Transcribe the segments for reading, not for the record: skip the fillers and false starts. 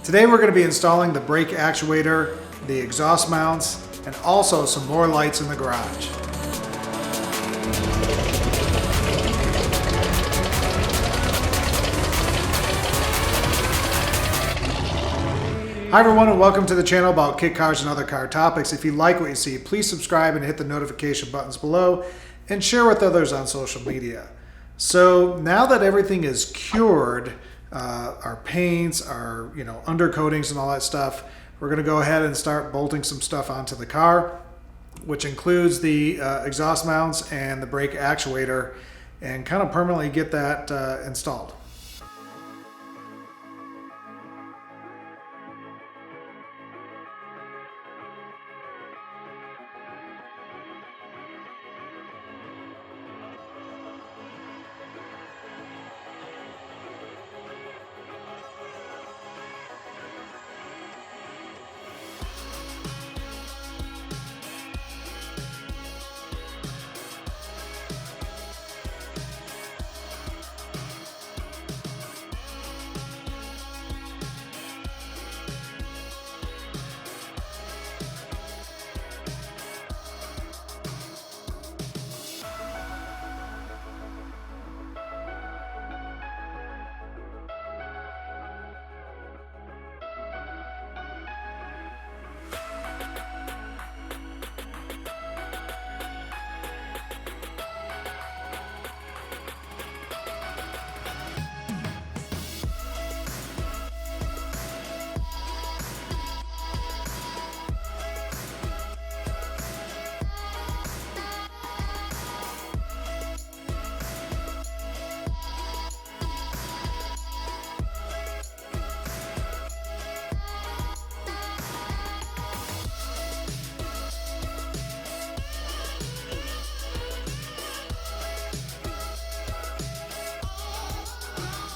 Today we're going to be installing the brake actuator, the exhaust mounts, and also some more lights in the garage. Hi everyone, and welcome to the channel about kit cars and other car topics. If you like what you see, please subscribe and hit the notification buttons below and share with others on social media. So now that everything is cured, our paints, our undercoatings and all that stuff, we're going to go ahead and start bolting some stuff onto the car, which includes the exhaust mounts and the brake actuator, and kind of permanently get that installed.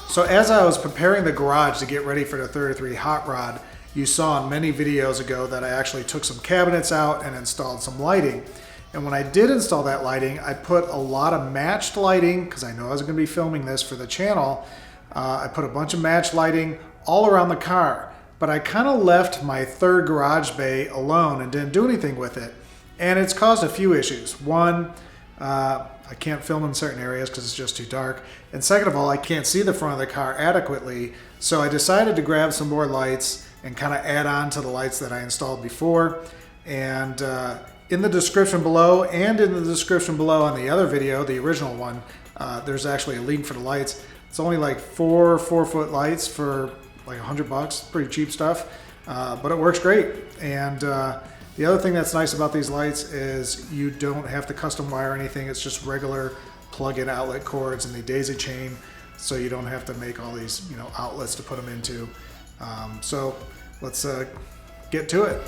So as I was preparing the garage to get ready for the 33 hot rod, you saw in many videos ago that I actually took some cabinets out and installed some lighting. And when I did install that lighting, I put a lot of matched lighting, because I know I was going to be filming this for the channel. I put a bunch of matched lighting all around the car, but I kind of left my third garage bay alone and didn't do anything with it. And it's caused a few issues. One, I can't film in certain areas because it's just too dark. And second of all, I can't see the front of the car adequately. So I decided to grab some more lights and kind of add on to the lights that I installed before. And in the description below and in the description below on the other video, the original one, there's actually a link for the lights. It's only like four 4-foot lights for like $100, pretty cheap stuff, but it works great. And the other thing that's nice about these lights is you don't have to custom wire anything. It's just regular plug-in outlet cords and they daisy chain, so you don't have to make all these outlets to put them into. So let's get to it.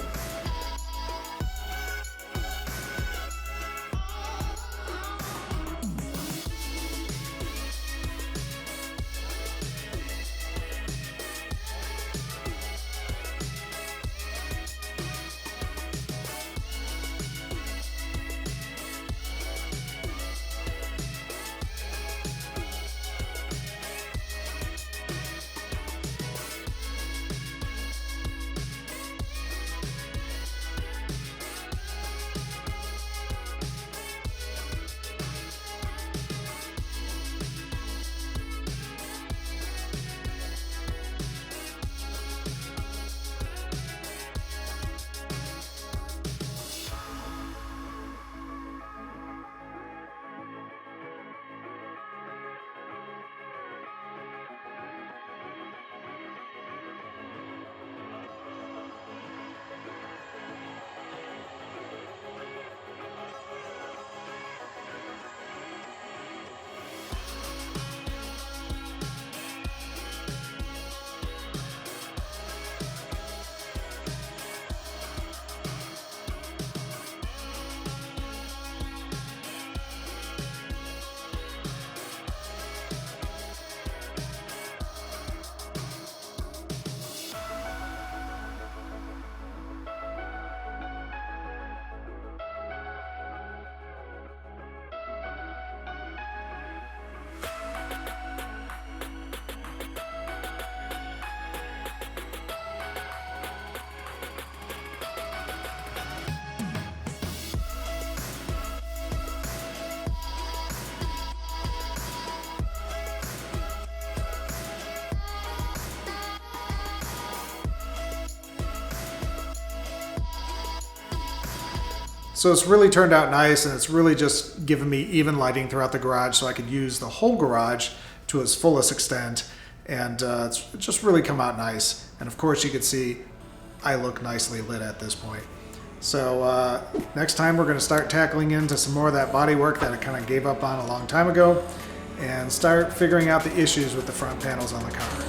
So it's really turned out nice, and it's really just given me even lighting throughout the garage so I could use the whole garage to its fullest extent. And it's just really come out nice. And of course you can see I look nicely lit at this point. So next time we're going to start tackling into some more of that body work that I kind of gave up on a long time ago, and start figuring out the issues with the front panels on the car.